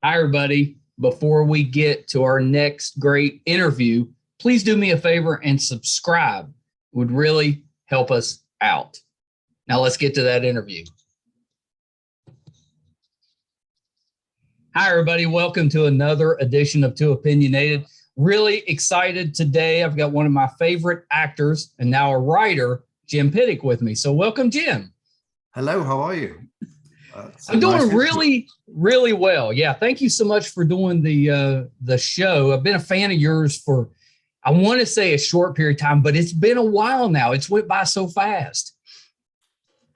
Hi, everybody. Before we get to our next great interview, please do me a favor and subscribe. It would really help us out. Now let's get to that interview. Hi, everybody. Welcome to another edition of Too Opinionated. Really excited today. I've got one of my favorite actors and now a writer, Jim Piddock, with me. So welcome, Jim. Hello, how are you? I'm doing really well. Yeah, thank you so much for doing the show. I've been a fan of yours for, I want to say a short period of time, but it's been a while now. It's went by so fast.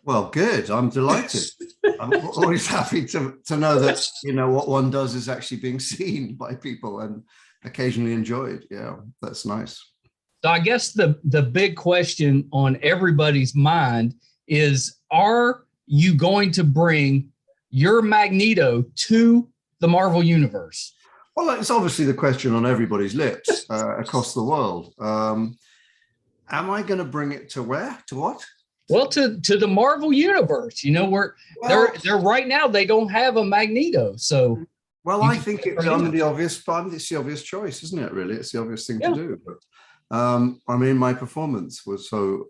Well, good. I'm delighted. I'm always happy to know that, you know, what one does is actually being seen by people and occasionally enjoyed. Yeah, that's nice. So I guess the big question on everybody's mind is, are you going to bring your Magneto to the Marvel Universe? Well, it's obviously the question on everybody's lips across the world. Am I going to bring it to where? To what? Well, to the Marvel Universe. You know, they're right now, they don't have a Magneto. So well, I think it's the obvious choice, isn't it? Really, it's the obvious thing to do. But I mean, my performance was so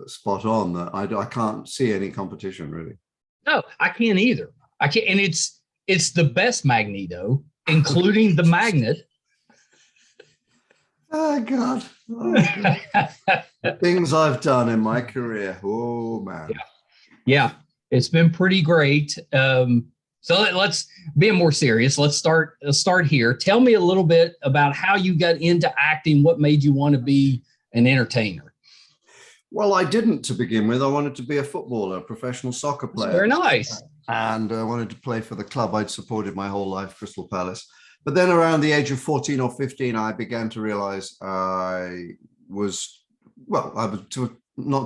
spot on that I can't see any competition, really. No, I can't either. I can't, and it's the best Magneto, including the magnet. Oh God. The things I've done in my career. Oh man. Yeah, it's been pretty great. So let's be more serious. Let's start here. Tell me a little bit about how you got into acting. What made you want to be an entertainer? Well, I didn't to begin with. I wanted to be a footballer, a professional soccer player. That's very nice. And I wanted to play for the club I'd supported my whole life, Crystal Palace. But then around the age of 14 or 15, I began to realize not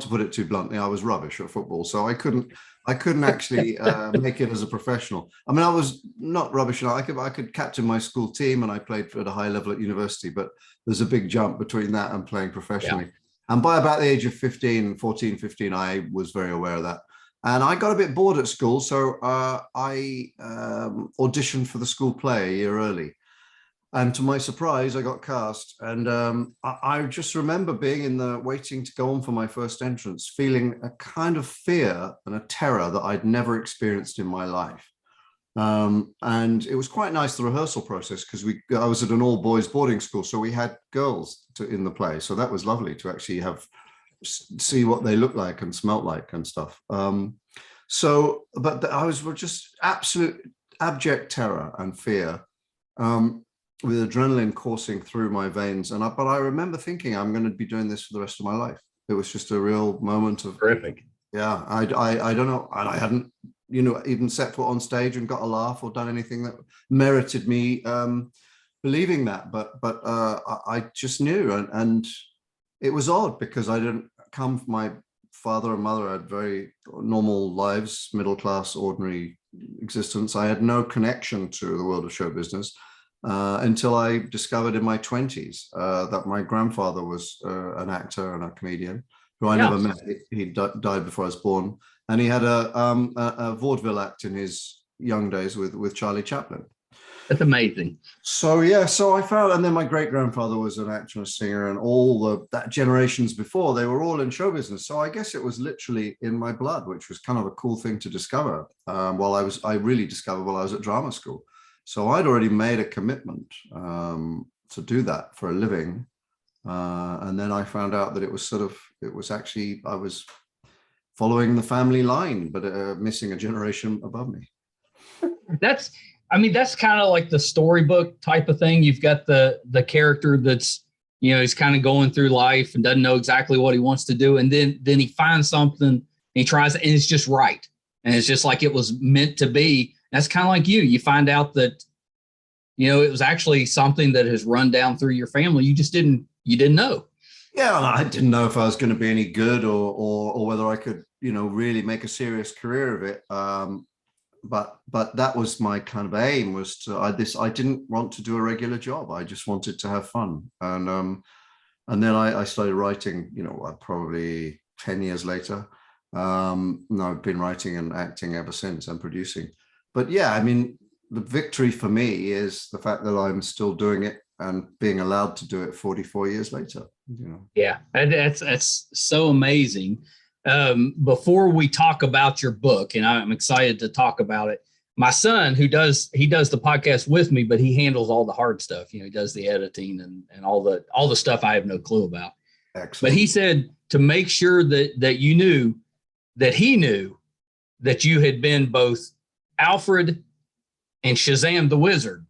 to put it too bluntly, I was rubbish at football. So I couldn't actually make it as a professional. I mean, I was not rubbish. I could captain my school team and I played at a high level at university, but there's a big jump between that and playing professionally. Yeah. And by about the age of 14, 15, I was very aware of that. And I got a bit bored at school, so I auditioned for the school play a year early. And to my surprise, I got cast. And I just remember being waiting to go on for my first entrance, feeling a kind of fear and a terror that I'd never experienced in my life. And it was quite nice, the rehearsal process, because I was at an all-boys boarding school, so we had girls in the play. So that was lovely to actually see what they looked like and smelt like and stuff. But I was just absolute abject terror and fear, with adrenaline coursing through my veins. But I remember thinking, I'm going to be doing this for the rest of my life. It was just a real moment of terrific. Yeah, I don't know, and I hadn't, even set foot on stage and got a laugh or done anything that merited me believing that. But I just knew, and it was odd because I didn't come from, my father and mother had very normal lives, middle class, ordinary existence. I had no connection to the world of show business until I discovered in my 20s that my grandfather was an actor and a comedian who I never met. He died before I was born, and he had a vaudeville act in his young days with Charlie Chaplin. That's amazing. So I found, and then my great grandfather was an actor and a singer, and all that generations before, they were all in show business. So I guess it was literally in my blood, which was kind of a cool thing to discover. I really discovered while I was at drama school. So I'd already made a commitment to do that for a living, and then I found out that I was following the family line, but missing a generation above me. That's kind of like the storybook type of thing. You've got the character that's, he's kind of going through life and doesn't know exactly what he wants to do. And then he finds something and he tries it and it's just right. And it's just like it was meant to be. That's kind of like you find out that, it was actually something that has run down through your family. You didn't know. Yeah. I didn't know if I was going to be any good or whether I could, really make a serious career of it. But that was my kind of aim, was I didn't want to do a regular job. I just wanted to have fun. And then I started writing, probably 10 years later. I've been writing and acting ever since, and producing. But yeah, the victory for me is the fact that I'm still doing it and being allowed to do it 44 years later. You know? Yeah, and that's so amazing. Before we talk about your book, and I'm excited to talk about it, my son, he does the podcast with me, but he handles all the hard stuff. You know, he does the editing and all the stuff I have no clue about. Excellent. But he said to make sure that you knew that he knew that you had been both Alfred and Shazam the Wizard,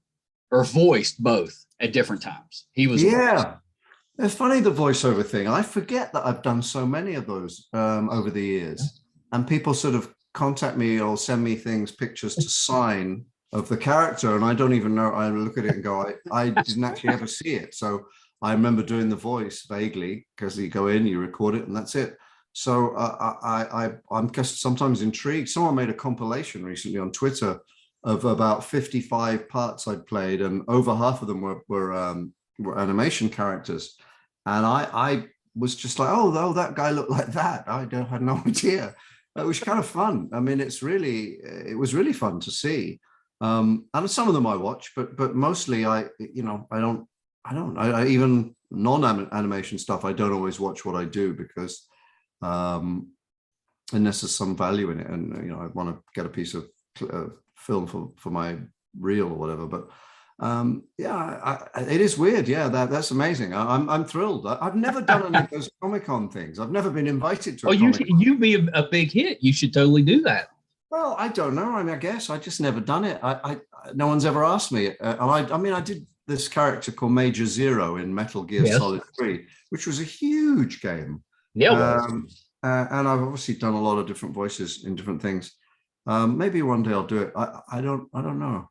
or voiced both at different times. He was It's funny, the voiceover thing. I forget that I've done so many of those over the years, and people sort of contact me or send me pictures to sign of the character, and I don't even know. I look at it and go, I didn't actually ever see it. So I remember doing the voice vaguely, because you go in, you record it, and that's it. So I'm just sometimes intrigued. Someone made a compilation recently on Twitter of about 55 parts I'd played, and over half of them were animation characters. And I was just like, oh, that guy looked like that. I had no idea. It was kind of fun. I mean, it was really fun to see. And some of them I watch, but mostly I even non-animation stuff, I don't always watch what I do, because unless there's some value in it, and I want to get a piece of film for my reel or whatever. But it is weird. Yeah, that's amazing. I'm thrilled. I've never done any of those Comic-Con things. I've never been invited to. You'd be a big hit. You should totally do that. Well, I don't know. I mean, I guess I just never done it. No one's ever asked me. I did this character called Major Zero in Metal Gear Solid 3, which was a huge game. Yeah. And I've obviously done a lot of different voices in different things. Maybe one day I'll do it. I don't know.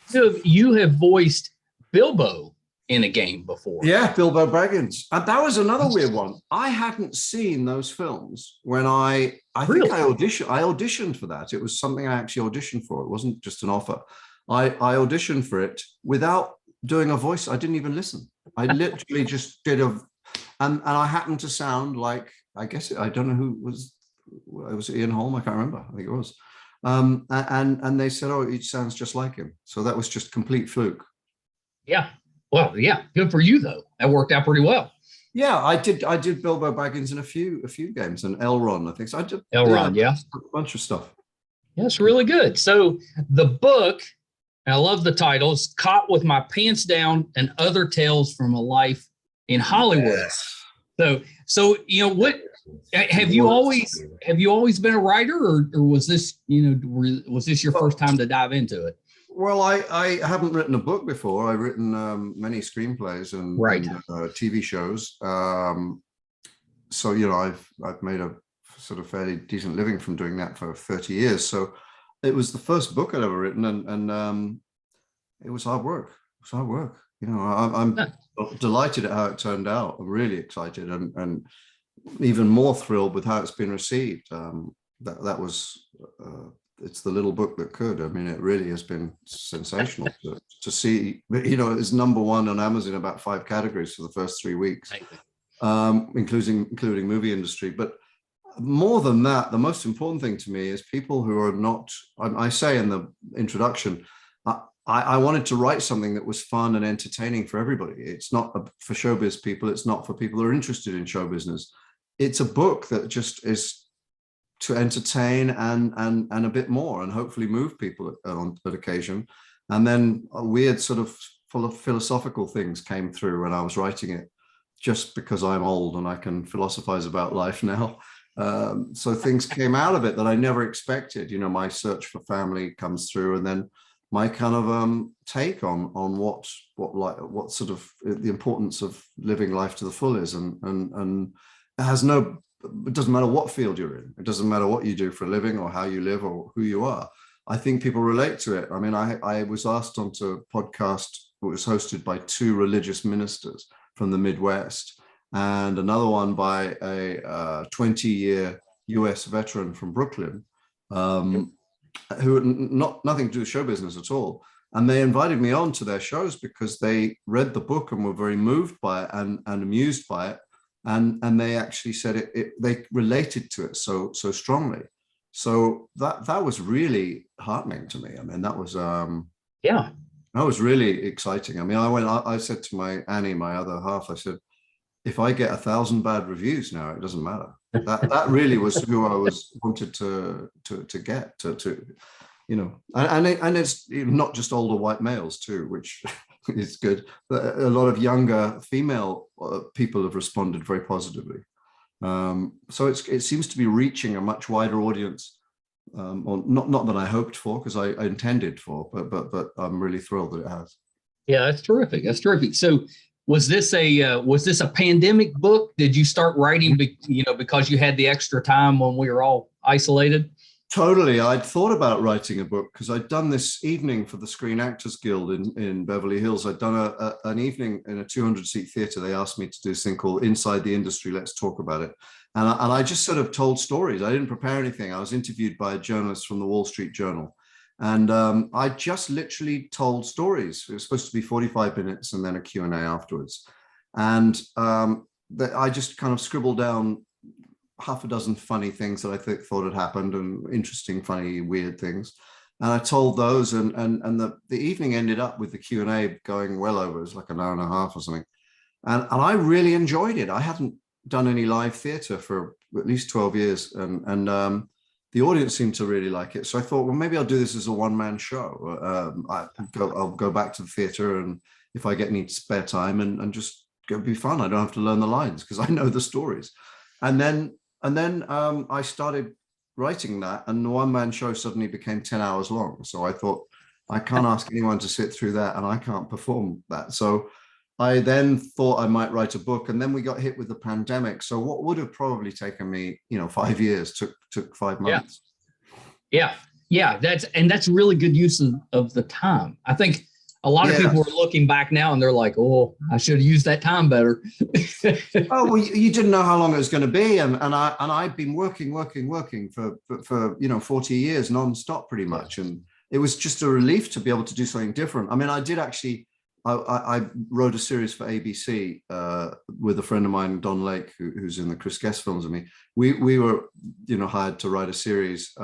So you have voiced Bilbo in a game before. Yeah, Bilbo Baggins. And that was another weird one. I hadn't seen those films when I think I auditioned for that. It was something I actually auditioned for. It wasn't just an offer. I auditioned for it without doing a voice. I didn't even listen. I literally just did and I happened to sound like, I guess, I don't know who it was Ian Holm. I can't remember. I think it was. And they said, oh, it sounds just like him. So that was just complete fluke. Yeah. Well, yeah. Good for you though. That worked out pretty well. Yeah, I did Bilbo Baggins in a few games, and Elrond, I think. So I did Elrond, yeah. A bunch of stuff. Yeah, it's really good. So the book, and I love the title, is Caught with My Pants Down and Other Tales from a Life in Hollywood. Yes. So what have you always been a writer, or was this your first time to dive into it? Well, I haven't written a book before. I've written many screenplays and TV shows. So I've made a sort of fairly decent living from doing that for 30 years. So it was the first book I'd ever written, and it was hard work. I'm delighted at how it turned out. I'm really excited, and even more thrilled with how it's been received. That was. It's the little book that could. I mean, it really has been sensational to see. It's number one on Amazon in about 5 categories for the first 3 weeks, including movie industry. But more than that, the most important thing to me is people who are not. I say in the introduction, I wanted to write something that was fun and entertaining for everybody. It's not for showbiz people. It's not for people who are interested in show business. It's a book that just is to entertain and a bit more, and hopefully move people at occasion. And then a weird sort of full of philosophical things came through when I was writing it, just because I'm old and I can philosophize about life now. So things came out of it that I never expected. My search for family comes through, and then my kind of take on what sort of the importance of living life to the full is, and it has no. It doesn't matter what field you're in. It doesn't matter what you do for a living or how you live or who you are. I think people relate to it. I mean, I was asked onto a podcast that was hosted by 2 religious ministers from the Midwest, and another one by a 20-year US veteran from Brooklyn, who had nothing to do with show business at all. And they invited me on to their shows because they read the book and were very moved by it and amused by it. And they actually said they related to it so strongly. So that was really heartening to me. I mean, that was Yeah. that was really exciting. I mean, I said to my Annie, my other half, I said, if I get 1,000 bad reviews now, it doesn't matter. That really was who I wanted to get to, you know, and it's not just older white males too, which is good. But a lot of younger female people have responded very positively. So it seems to be reaching a much wider audience, or not that I hoped for, because I intended for, but I'm really thrilled that it has. Yeah, that's terrific. That's terrific. So was this a pandemic book? Did you start writing, because you had the extra time when we were all isolated? Totally. I'd thought about writing a book because I'd done this evening for the Screen Actors Guild in Beverly Hills. I'd done an evening in a 200-seat theater. They asked me to do this thing called Inside the Industry, Let's Talk About It. And I just sort of told stories. I didn't prepare anything. I was interviewed by a journalist from the Wall Street Journal. And I just literally told stories. It was supposed to be 45 minutes and then a Q&A afterwards. And I just kind of scribbled down half a dozen funny things that I thought had happened, and interesting, funny, weird things. And I told those, and the evening ended up with the Q&A going well over. It was like an hour and a half or something. And I really enjoyed it. I hadn't done any live theater for at least 12 years. And the audience seemed to really like it. So I thought, well, maybe I'll do this as a one-man show. I'll go back to the theater, and if I get any spare time, and just go be fun. I don't have to learn the lines because I know the stories. And then I started writing that, and the one-man show suddenly became 10 hours long. So I thought, I can't ask anyone to sit through that, and I can't perform that. So I then thought I might write a book, and then we got hit with the pandemic. So what would have probably taken me, 5 years took 5 months. Yeah. That's really good use of the time. I think a lot of people are looking back now and they're like, oh, I should have used that time better. Oh, well, you didn't know how long it was going to be. And I'd been working for 40 years nonstop pretty much. And it was just a relief to be able to do something different. I mean, I did actually, I wrote a series for ABC with a friend of mine, Don Lake, who's in the Chris Guest films with me. We were, hired to write a series.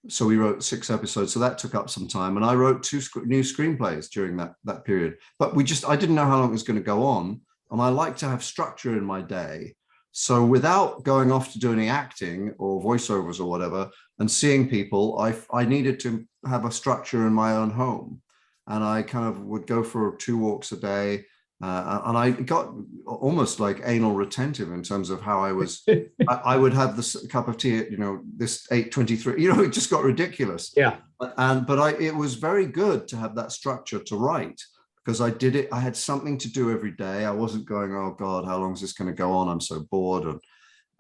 So we wrote 6 episodes. So that took up some time. And I wrote 2 new screenplays during that period. But I didn't know how long it was going to go on. And I like to have structure in my day. So without going off to do any acting or voiceovers or whatever, and seeing people, I needed to have a structure in my own home. And I kind of would go for 2 walks a day. And I got almost like anal retentive in terms of how I was. I would have this cup of tea at this 8:23. It just got ridiculous. Yeah. But it was very good to have that structure to write, because I did it. I had something to do every day. I wasn't going, oh God, how long is this going to go on? I'm so bored. And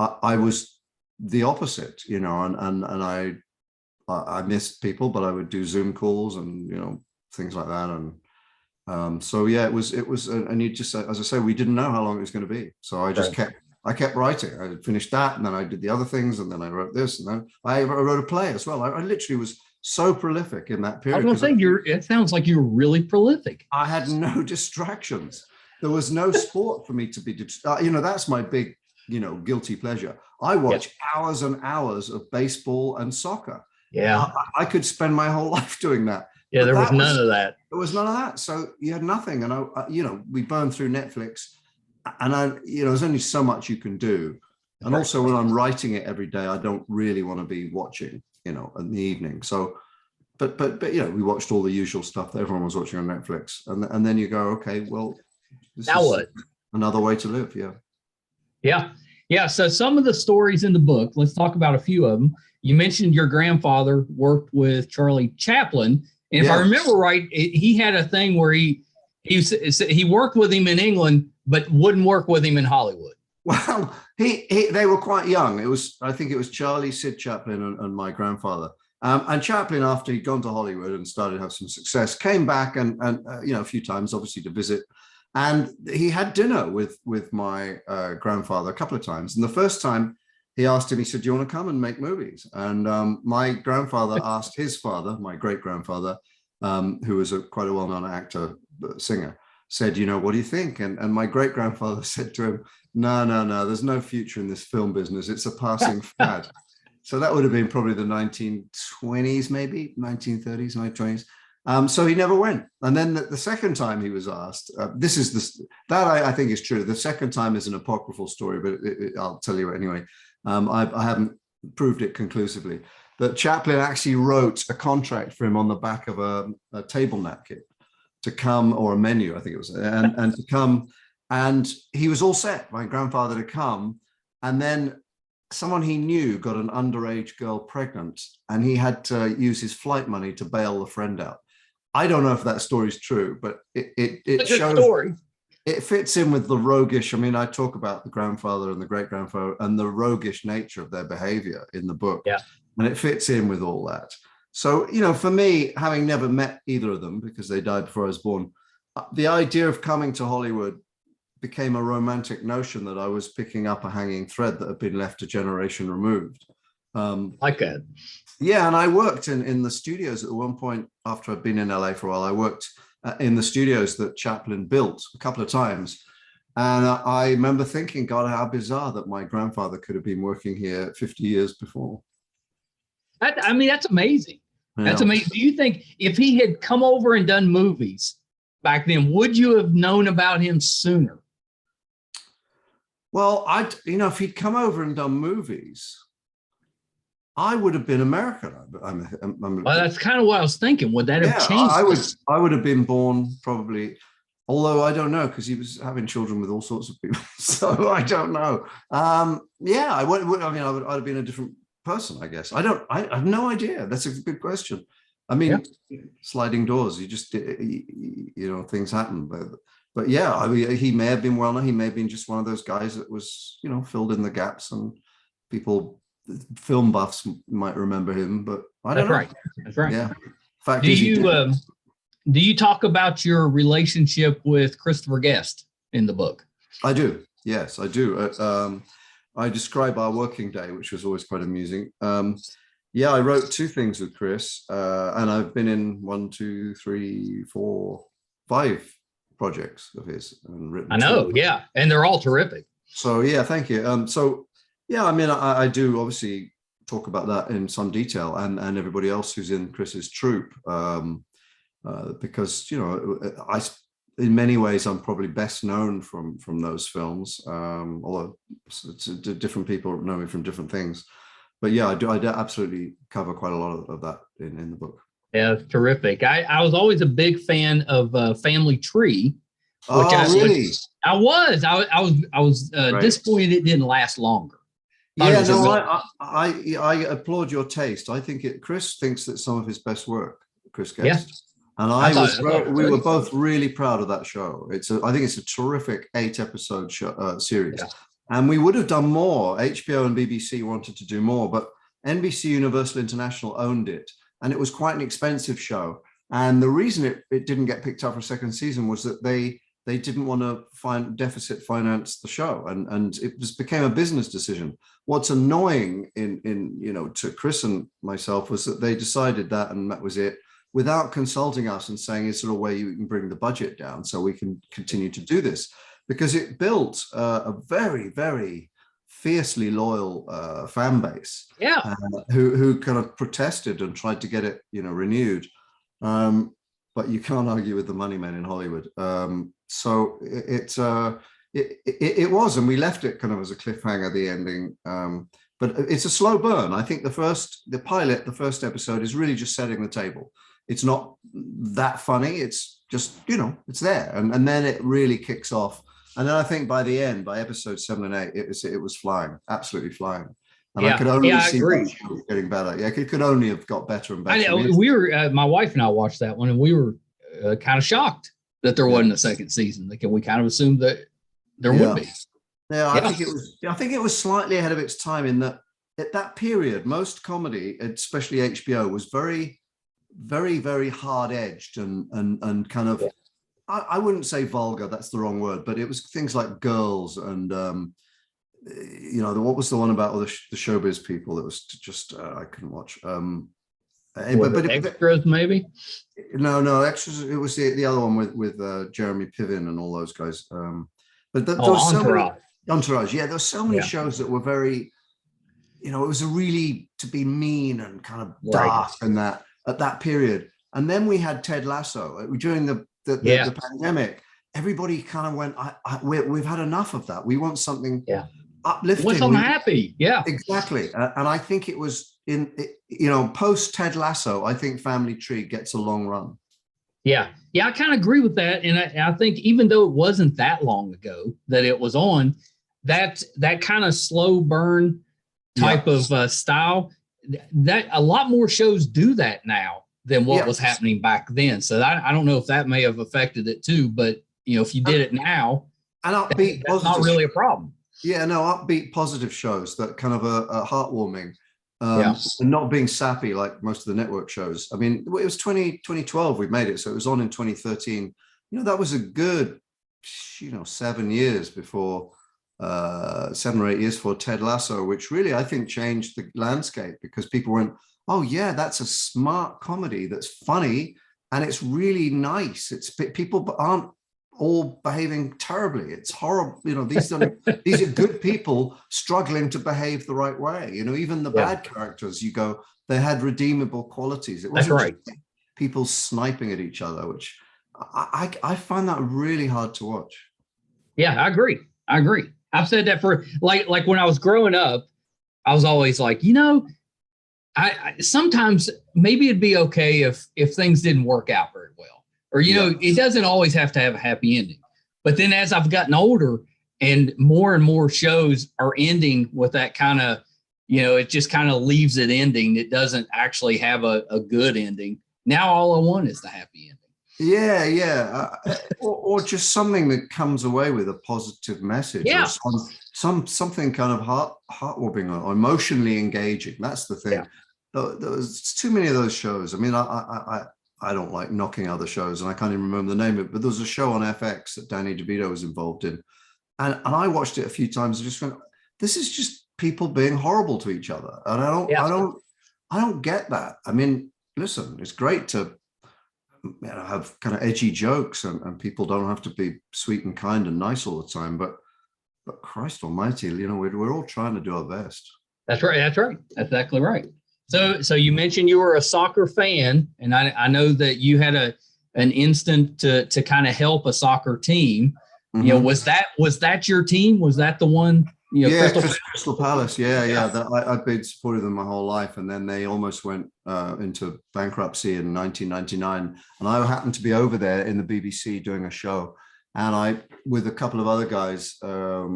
I was the opposite, and I missed people, but I would do Zoom calls and things like that. And so yeah, it was, and you just, as I say, we didn't know how long it was going to be. So I just kept writing. I finished that, and then I did the other things, and then I wrote this, and then I wrote a play as well. I literally was so prolific in that period. I was going to say, it sounds like you were really prolific. I had no distractions. There was no sport for me to be, that's my big, guilty pleasure. I watch hours and hours of baseball and soccer. Yeah. I could spend my whole life doing that. Yeah, there was none of that. There was none of that. So you had nothing. And we burned through Netflix, and there's only so much you can do. And also when I'm writing it every day, I don't really want to be watching, in the evening. So, but we watched all the usual stuff that everyone was watching on Netflix. And then you go, okay, well, now what? Another way to live. Yeah. Yeah. Yeah. So some of the stories in the book, let's talk about a few of them. You mentioned your grandfather worked with Charlie Chaplin. And if I remember right, he had a thing where he worked with him in England, but wouldn't work with him in Hollywood. Well, they were quite young. I think it was Charlie, Sid Chaplin, and my grandfather. And Chaplin, after he'd gone to Hollywood and started to have some success, came back and a few times, obviously, to visit. And he had dinner with my grandfather a couple of times. And the first time he asked him, he said, do you want to come and make movies? And my grandfather asked his father, my great-grandfather, who was quite a well-known actor, singer, said, what do you think? And my great-grandfather said to him, no, there's no future in this film business. It's a passing fad. So that would have been probably the 1920s, maybe 1930s, 1920s. So he never went. And then the second time he was asked, I think is true. The second time is an apocryphal story, but I'll tell you anyway. I haven't proved it conclusively. That Chaplin actually wrote a contract for him on the back of a table napkin to come, or a menu, I think it was, and to come. And he was all set, my grandfather, to come. And then someone he knew got an underage girl pregnant, and he had to use his flight money to bail the friend out. I don't know if that story is true, but it shows. Story. It fits in with the roguish. I mean, I talk about the grandfather and the great grandfather and the roguish nature of their behavior in the book. Yeah. And it fits in with all that. So, for me, having never met either of them because they died before I was born, the idea of coming to Hollywood became a romantic notion that I was picking up a hanging thread that had been left a generation removed. Like that. Yeah, and I worked in the studios at one point after I'd been in LA for a while. I worked in the studios that Chaplin built a couple of times. And I remember thinking, God, how bizarre that my grandfather could have been working here 50 years before. That's amazing. Yeah. That's amazing. Do you think if he had come over and done movies back then, would you have known about him sooner? Well, if he'd come over and done movies, I would have been American. Well, that's kind of what I was thinking. Would that have changed? I would have been born probably, although I don't know, because he was having children with all sorts of people. So I don't know. I'd have been a different person, I guess. I have no idea. That's a good question. I mean, sliding doors, you just, things happen. But yeah, he may have been well known. He may have been just one of those guys that was, filled in the gaps, and film buffs might remember him, but I don't know. That's right. Yeah. Fact do you talk about your relationship with Christopher Guest in the book? I do. Yes, I do. I describe our working day, which was always quite amusing. I wrote 2 things with Chris, and I've been in 1, 2, 3, 4, 5 projects of his and written. I know, yeah, and they're all terrific. So yeah, thank you. I do obviously talk about that in some detail, and everybody else who's in Chris's troupe, because in many ways I'm probably best known from those films, although different people know me from different things. But yeah, I absolutely cover quite a lot of that in the book. Yeah, it's terrific. I was always a big fan of Family Tree. Really? I was right. Disappointed it didn't last longer. Yeah, no, I applaud your taste. I think Chris thinks that some of his best work, Chris Guest. And we were both really proud of that show. I think it's a terrific 8-episode series. Yeah. And we would have done more. HBO and BBC wanted to do more, but NBC Universal International owned it. And it was quite an expensive show. And the reason it didn't get picked up for a second season was that they didn't want to deficit finance the show. And it just became a business decision. What's annoying to Chris and myself was that they decided that, and that was it, without consulting us and saying, is there a way you can bring the budget down so we can continue to do this? Because it built a very, very fiercely loyal fan base, who kind of protested and tried to get it, renewed. But you can't argue with the money men in Hollywood. So it was, and we left it kind of as a cliffhanger, the ending. But it's a slow burn. I think the first episode is really just setting the table. It's not that funny. It's just, it's there. And then it really kicks off. And then I think by the end, by episode 7 and 8, it was flying, absolutely flying. And I could only see that show getting better. Yeah, it could only have got better and better. I know. We were, my wife and I watched that one, and we were kind of shocked that there wasn't a second season. We kind of assumed that there would be. Yeah, I think it was slightly ahead of its time in that at that period, most comedy, especially HBO, was very, very, very hard edged and kind of. I wouldn't say vulgar, that's the wrong word, but it was things like Girls and, what was the one about all the showbiz people that was just, I couldn't watch. Extras, maybe? No, Extras, it was the other one with Jeremy Piven and all those guys. Entourage. Entourage, yeah, there were so many shows that were very, you know, it was a really to be mean and kind of Right. dark and that at that period. And then we had Ted Lasso during the pandemic. Everybody kind of went, we've had enough of that. We want something uplifting. What's something happy? Yeah, exactly. And I think it was post Ted Lasso, I think Family Tree gets a long run. Yeah, I kind of agree with that. And I think even though it wasn't that long ago that it was on, that kind of slow burn type of style, that a lot more shows do that now than what was happening back then. So I don't know if that may have affected it too, but if you did it now, and upbeat, that's not really a problem. Yeah, no, upbeat, positive shows that kind of are heartwarming, and not being sappy like most of the network shows. I mean, it was 2012 we made it, so it was on in 2013. That was a good, 7 years before, 7 or 8 years for Ted Lasso, which really I think changed the landscape because people went, oh yeah, that's a smart comedy that's funny and it's really nice. It's people aren't all behaving terribly. It's horrible. These are good people struggling to behave the right way. Even the bad characters, you go, they had redeemable qualities. It wasn't just people sniping at each other, which I find that really hard to watch. Yeah, I agree. I've said that for like when I was growing up, I was always like, I sometimes maybe it'd be okay if things didn't work out very well. Or, it doesn't always have to have a happy ending. But then as I've gotten older and more shows are ending with that kind of, it just kind of leaves it ending. It doesn't actually have a good ending. Now all I want is the happy ending. Yeah. Or just something that comes away with a positive message. Yeah. Or something kind of heartwarming or emotionally engaging. That's the thing. Yeah. There's too many of those shows. I mean, I don't like knocking other shows, and I can't even remember the name of it, but there was a show on FX that Danny DeVito was involved in. And I watched it a few times and just went, this is just people being horrible to each other. And I don't get that. I mean, listen, it's great to have kind of edgy jokes and people don't have to be sweet and kind and nice all the time, but Christ almighty, we're all trying to do our best. That's right. That's exactly right. So you mentioned you were a soccer fan, and I know that you had an instinct to kind of help a soccer team. Mm-hmm. Was that your team? Was that the one? Crystal Palace. Yeah. I've been supporting them my whole life, and then they almost went into bankruptcy in 1999. And I happened to be over there in the BBC doing a show, and I, with a couple of other guys, a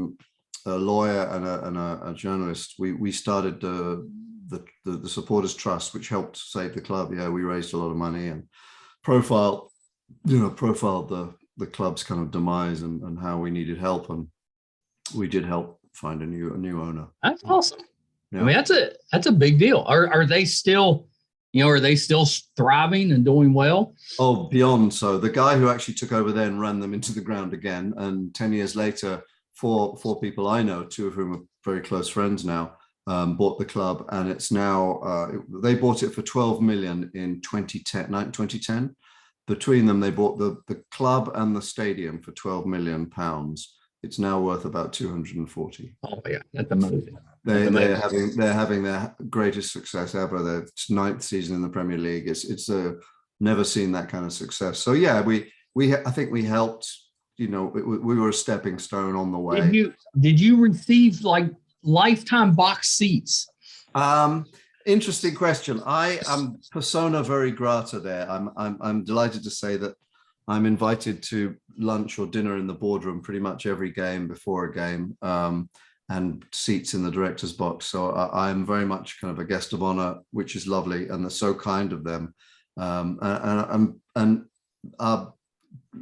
lawyer and a journalist, we started the Supporters Trust, which helped save the club. Yeah, we raised a lot of money and profiled the club's kind of demise and how we needed help, and we did help find a new owner. That's awesome. Yeah. I mean, that's a big deal. Are they still, are they still thriving and doing well? Oh, beyond so. The guy who actually took over then ran them into the ground again, and 10 years later, four people I know, two of whom are very close friends now, bought the club, and it's now they bought it for 12 million in 2010. Between them, they bought the club and the stadium for 12 million pounds. It's now worth about 240. Oh yeah, that's amazing. They're having their greatest success ever. Their 9th season in the Premier League. It's never seen that kind of success. So yeah, I think we helped. We were a stepping stone on the way. Did you receive like lifetime box seats? Interesting question. I am persona very grata there. I'm delighted to say that I'm invited to lunch or dinner in the boardroom pretty much every game before a game, and seats in the director's box. So I'm very much kind of a guest of honor, which is lovely, and they're so kind of them. And our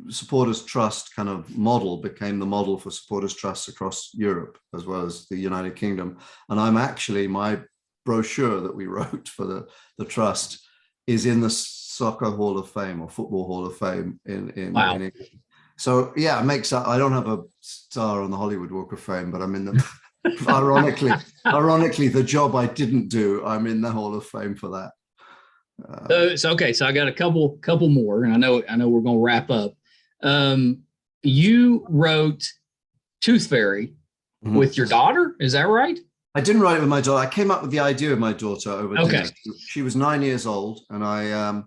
Supporters Trust kind of model became the model for Supporters Trusts across Europe as well as the United Kingdom. And I'm actually, my brochure that we wrote for the trust is in the Soccer Hall of Fame or Football Hall of Fame in England. So yeah, it makes up. I don't have a star on the Hollywood Walk of Fame, but I'm in the ironically, the job I didn't do, I'm in the Hall of Fame for that. So I got a couple more, and I know we're going to wrap up. You wrote Tooth Fairy with your daughter, is that right? I didn't write it with my daughter. I came up with the idea with my daughter over Okay. dinner. She was 9 years old, and I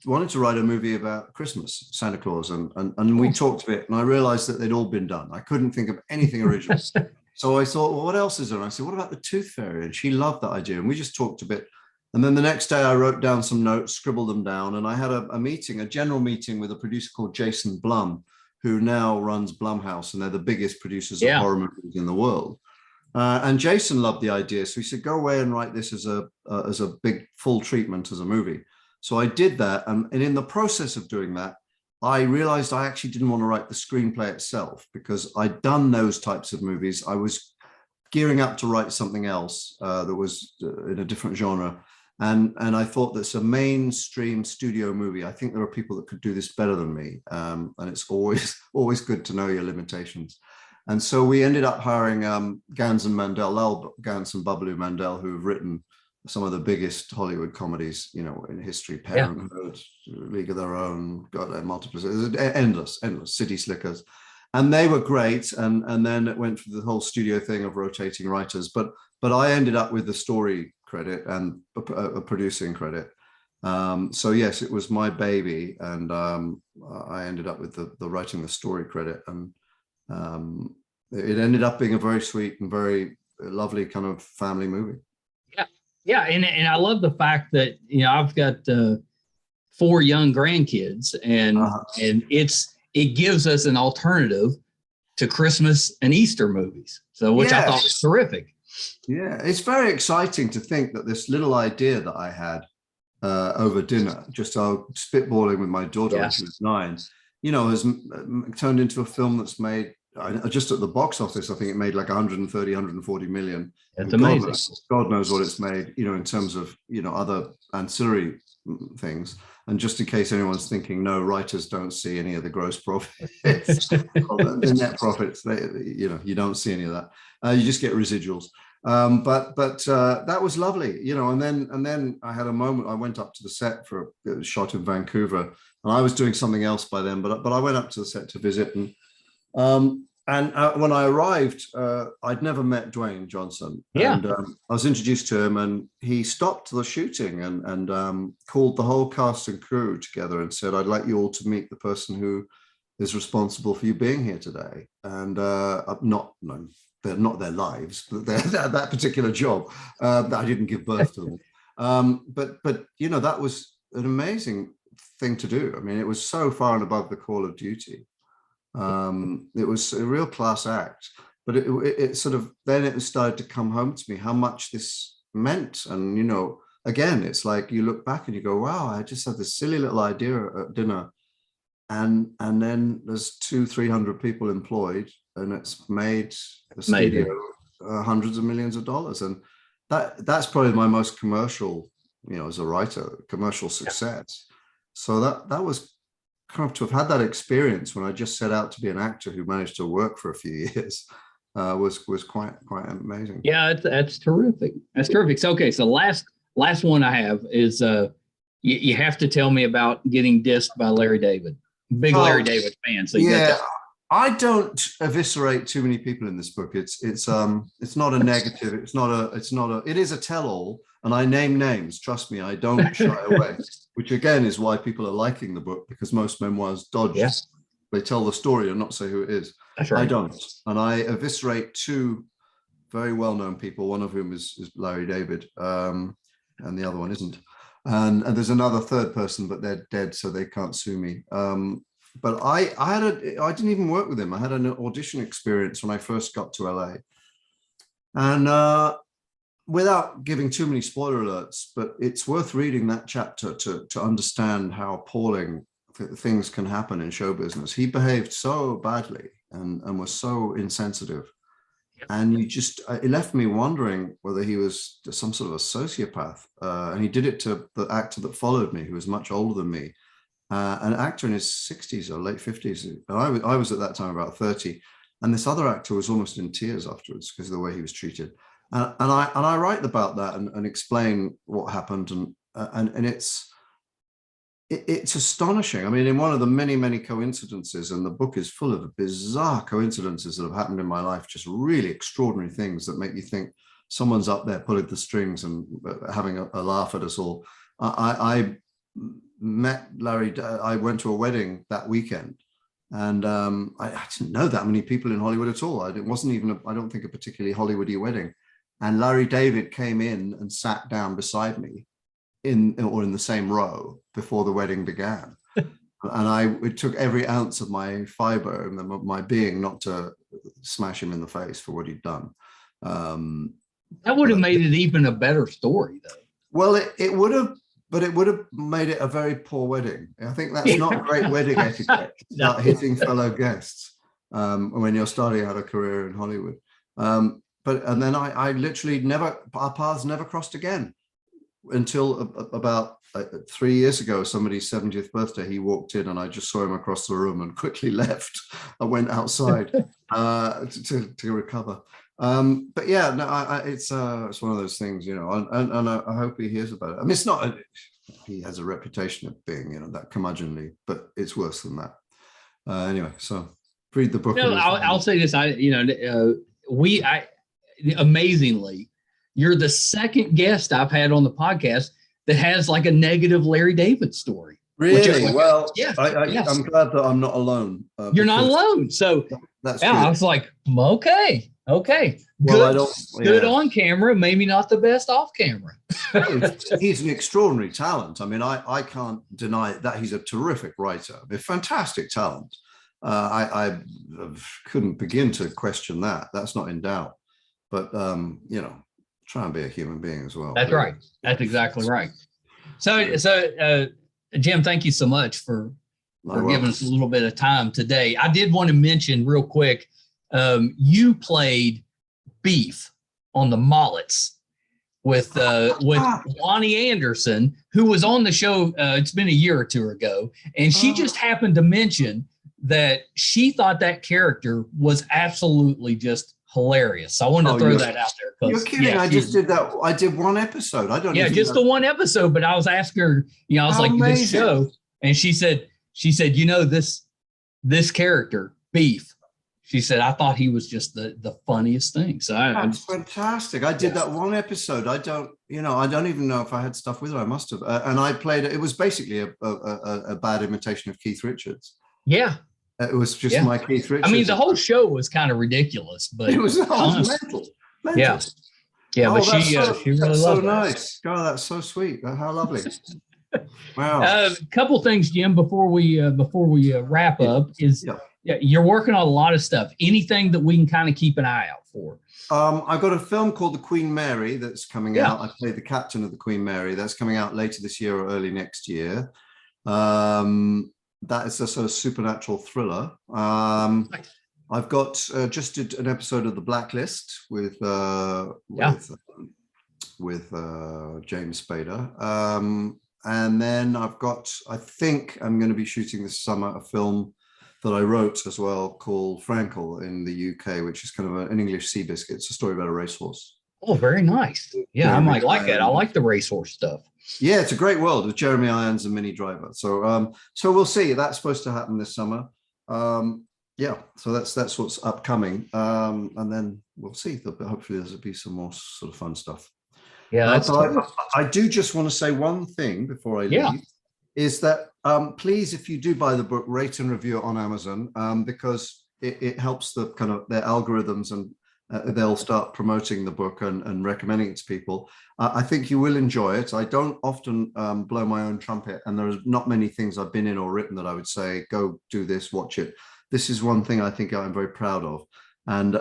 wanted to write a movie about Christmas, Santa Claus, and we talked a bit, and I realized that they'd all been done. I couldn't think of anything original. So I thought, well, what else is there? And I said, what about the Tooth Fairy? And she loved that idea. And we just talked a bit. And then the next day I wrote down some notes, scribbled them down. And I had a meeting, a general meeting with a producer called Jason Blum, who now runs Blumhouse. And they're the biggest producers of horror movies in the world. And Jason loved the idea. So he said, go away and write this as a big full treatment as a movie. So I did that. And in the process of doing that, I realized I actually didn't want to write the screenplay itself because I'd done those types of movies. I was gearing up to write something else that was in a different genre. And I thought that's a mainstream studio movie. I think there are people that could do this better than me. And it's always good to know your limitations. And so we ended up hiring Gans and Mandel, Lal Gans and Babalu Mandel, who've written some of the biggest Hollywood comedies, in history, Parenthood, League of Their Own, got their multiple, endless, City Slickers. And they were great. And then it went through the whole studio thing of rotating writers. But I ended up with the story credit and a producing credit. So yes, it was my baby. And I ended up with the writing the story credit. And it ended up being a very sweet and very lovely kind of family movie. Yeah, and I love the fact that I've got 4 young grandkids, and it gives us an alternative to Christmas and Easter movies. So which I thought was terrific. Yeah, it's very exciting to think that this little idea that I had over dinner, just spitballing with my daughter when she was 9, has turned into a film that's made. Just at the box office, I think it made like 130, 140 million. That's amazing. God knows what it's made, in terms of, other ancillary things. And just in case anyone's thinking, no, writers don't see any of the gross profits, the net profits, you don't see any of that. You just get residuals. But that was lovely, and then I had a moment. I went up to the set for a shot in Vancouver, and I was doing something else by then. But I went up to the set to visit, and when I arrived, I'd never met Dwayne Johnson. Yeah. And I was introduced to him, and he stopped the shooting and called the whole cast and crew together and said, I'd like you all to meet the person who is responsible for you being here today. And they're not their lives, but that particular job. I didn't give birth to them. But that was an amazing thing to do. I mean, it was so far and above the call of duty. It was a real class act, but it sort of, then it started to come home to me how much this meant. And, again, it's like you look back and you go, wow, I just had this silly little idea at dinner. And then there's 200-300 people employed, and it's made the studio hundreds of millions of dollars. And that's probably my most commercial, as a writer, commercial success. So that was kind of to have had that experience when I just set out to be an actor who managed to work for a few years was quite amazing. Yeah, that's terrific. That's terrific. So, okay, so last one I have is you have to tell me about getting dissed by Larry David. Big Larry David fan. So I don't eviscerate too many people in this book. It's not a negative. It is a tell-all, and I name names. Trust me, I don't shy away. Which again is why people are liking the book, because most memoirs dodge. Yeah. They tell the story and not say who it is. That's right. I don't, and I eviscerate 2 very well-known people. One of whom is Larry David, and the other one isn't. And there's another third person, but they're dead, so they can't sue me. But I didn't even work with him. I had an audition experience when I first got to LA, and without giving too many spoiler alerts, but it's worth reading that chapter to understand how appalling things can happen in show business. He behaved so badly and was so insensitive, and it left me wondering whether he was some sort of a sociopath. And he did it to the actor that followed me, who was much older than me. An actor in his 60s or late 50s. And I was at that time about 30. And this other actor was almost in tears afterwards because of the way he was treated. And I write about that and explain what happened. And it's it's astonishing. I mean, in one of the many, many coincidences, and the book is full of bizarre coincidences that have happened in my life, just really extraordinary things that make you think someone's up there pulling the strings and having a laugh at us all. I met Larry. I went to a wedding that weekend, and I didn't know that many people in Hollywood at all. It wasn't even, I don't think, a particularly Hollywoody wedding. And Larry David came in and sat down beside me in the same row before the wedding began. And it took every ounce of my fiber and my being not to smash him in the face for what he'd done. That would have made it even a better story, though. Well, it would have, but it would have made it a very poor wedding. I think that's not great wedding etiquette, not hitting fellow guests when you're starting out a career in Hollywood. And then I literally our paths never crossed again until about 3 years ago, somebody's 70th birthday. He walked in and I just saw him across the room and quickly left. I went outside to recover. But yeah, no, it's one of those things, and I hope he hears about it. I mean, it's not, he has a reputation of being, that curmudgeonly, but it's worse than that. Anyway, so read the book. I'll say this, amazingly, you're the second guest I've had on the podcast that has like a negative Larry David story. Really? Well, yes, yes. I'm glad that I'm not alone. You're not alone. So that's yeah, I was like, okay. Well, good on camera, maybe not the best off camera. He's an extraordinary talent. I mean, I can't deny that he's a terrific writer, a fantastic talent. I couldn't begin to question that. That's not in doubt. But try and be a human being as well. That's right. That's exactly right. So Jim, thank you so much for giving us a little bit of time today. I did want to mention real quick, you played Beef on the Mollets with Lonnie Anderson, who was on the show. It's been a year or two ago, and she just happened to mention that she thought that character was absolutely just hilarious. So I wanted to throw that out there. You're kidding. I just did that. I did one episode. I don't know. Yeah, just the one episode, but I was asking her, I was like, amazing. This show. And she said, this character, Beef, she said, I thought he was just the funniest thing. So that's fantastic. I did that one episode. I don't even know if I had stuff with her. I must have. And I played it. It was basically a bad imitation of Keith Richards. Yeah. It was just my Keith Richards. I mean, the whole show was kind of ridiculous, but it was mental. Yeah. But she really loved it. So nice. God, that's so sweet. How lovely. Wow. A couple things, Jim, before we wrap up is you're working on a lot of stuff. Anything that we can kind of keep an eye out for? I've got a film called The Queen Mary that's coming out. I play the captain of the Queen Mary. That's coming out later this year or early next year. That is a sort of supernatural thriller. I've got just did an episode of The Blacklist with James Spader. And then I think I'm going to be shooting this summer a film that I wrote as well called Frankel in the UK, which is kind of an English sea biscuit. It's a story about a racehorse. Oh, very nice. Yeah, I might like that. I like the racehorse stuff. Yeah, it's a great world with Jeremy Irons and Minnie Driver. So we'll see. That's supposed to happen this summer. So that's what's upcoming. And then we'll see. Hopefully there'll be some more sort of fun stuff. Yeah, I do just want to say one thing before I leave, is that please, if you do buy the book, rate and review it on Amazon, because it helps the kind of their algorithms, and they'll start promoting the book and recommending it to people. I think you will enjoy it. I don't often blow my own trumpet, and there's not many things I've been in or written that I would say, go do this, watch it. This is one thing I think I'm very proud of. And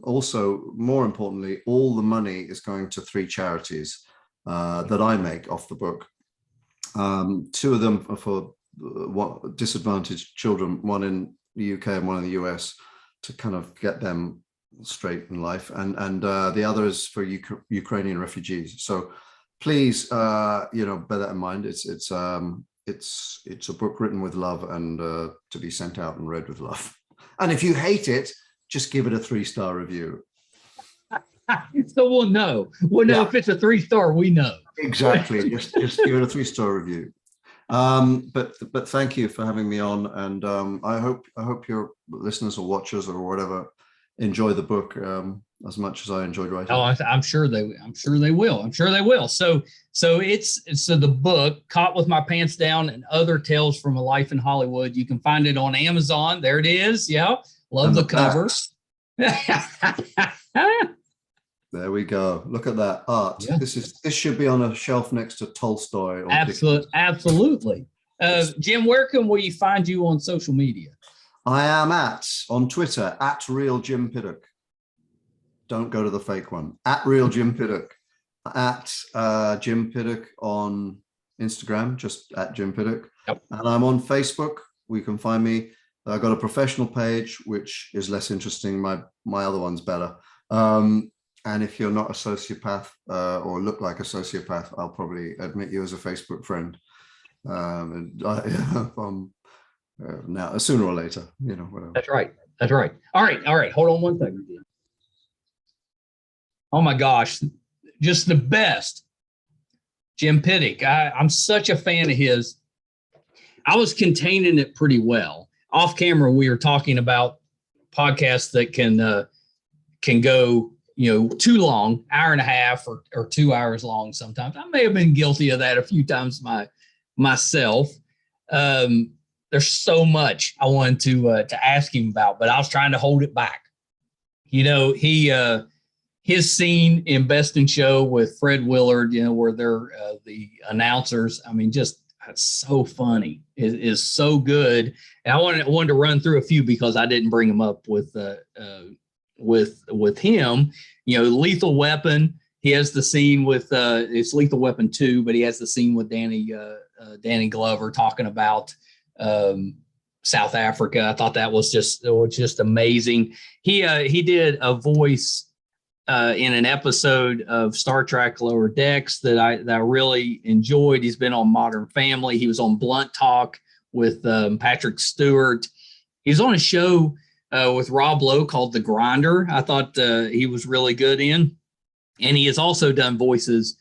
also, more importantly, all the money is going to 3 charities that I make off the book. 2 of them are for disadvantaged children, one in the UK and one in the US, to kind of get them straight in life. And the other is for Ukrainian refugees. So please, bear that in mind. It's a book written with love and to be sent out and read with love. And if you hate it, just give it a 3-star review. So we'll know. We'll know if it's a 3-star. We know. Exactly. just give it a 3-star review. But thank you for having me on, and I hope your listeners or watchers or whatever enjoy the book as much as I enjoyed writing. Oh, I'm sure they will. So the book, Caught with My Pants Down and Other Tales from a Life in Hollywood. You can find it on Amazon. There it is. Yeah, love and the cover. There we go. Look at that art. Yeah. This should be on a shelf next to Tolstoy. Or absolutely. Jim, where can we find you on social media? I am on Twitter at Real Jim Piddock. Don't go to the fake one. At Real Jim Piddock. At Jim Piddock on Instagram, just at Jim Piddock. Yep. And I'm on Facebook. We can find me. I've got a professional page, which is less interesting. My other one's better. And if you're not a sociopath or look like a sociopath, I'll probably admit you as a Facebook friend. Now, sooner or later, whatever. That's right. All right. Hold on one second. Oh my gosh, just the best. Jim Piddock. I'm such a fan of his. I was containing it pretty well. Off camera, we were talking about podcasts that can go too long, hour and a half or 2 hours long sometimes. I may have been guilty of that a few times myself. There's so much I wanted to ask him about, but I was trying to hold it back. His scene in Best in Show with Fred Willard, where they're the announcers. I mean, just it's so funny. It is so good. And I wanted to run through a few because I didn't bring them up with him. Lethal Weapon. He has the scene with it's Lethal Weapon 2, but he has the scene with Danny Glover talking about South Africa. I thought that was just amazing. He did a voice in an episode of Star Trek Lower Decks that I really enjoyed. He's been on Modern Family. He was on Blunt Talk with Patrick Stewart. He's on a show with Rob Lowe called The Grinder. I thought he was really good in. And he has also done voices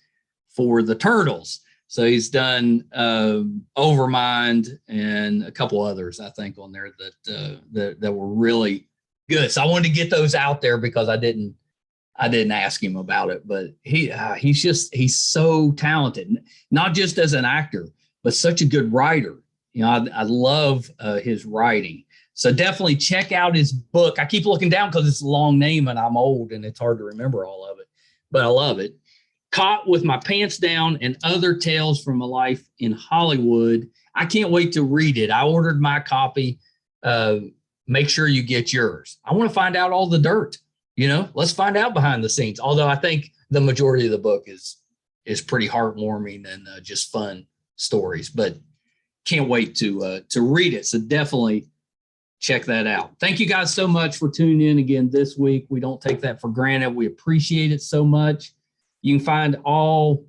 for the Turtles. So he's done Overmind and a couple others, I think, on there that were really good. So I wanted to get those out there because I didn't ask him about it, but he's so talented, not just as an actor, but such a good writer. I love his writing. So definitely check out his book. I keep looking down because it's a long name and I'm old and it's hard to remember all of it, but I love it. Caught with My Pants Down and Other Tales from a Life in Hollywood. I can't wait to read it. I ordered my copy. Make sure you get yours. I want to find out all the dirt. Let's find out behind the scenes. Although I think the majority of the book is pretty heartwarming and just fun stories, but can't wait to read it. So definitely check that out. Thank you guys so much for tuning in again this week. We don't take that for granted. We appreciate it so much. You can find all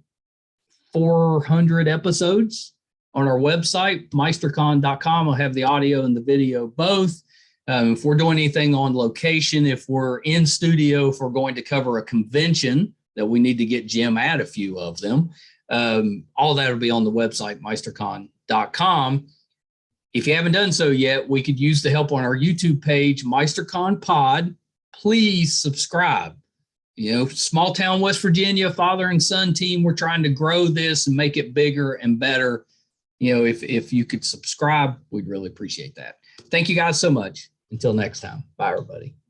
400 episodes on our website, meistercon.com. I'll have the audio and the video both. If we're doing anything on location, if we're in studio, if we're going to cover a convention that we need to get Jim at a few of them, all that will be on the website, meistercon.com. If you haven't done so yet, we could use the help on our YouTube page, MeisterCon Pod. Please subscribe. Small town West Virginia, father and son team, we're trying to grow this and make it bigger and better. If you could subscribe, we'd really appreciate that. Thank you guys so much. Until next time. Bye, everybody.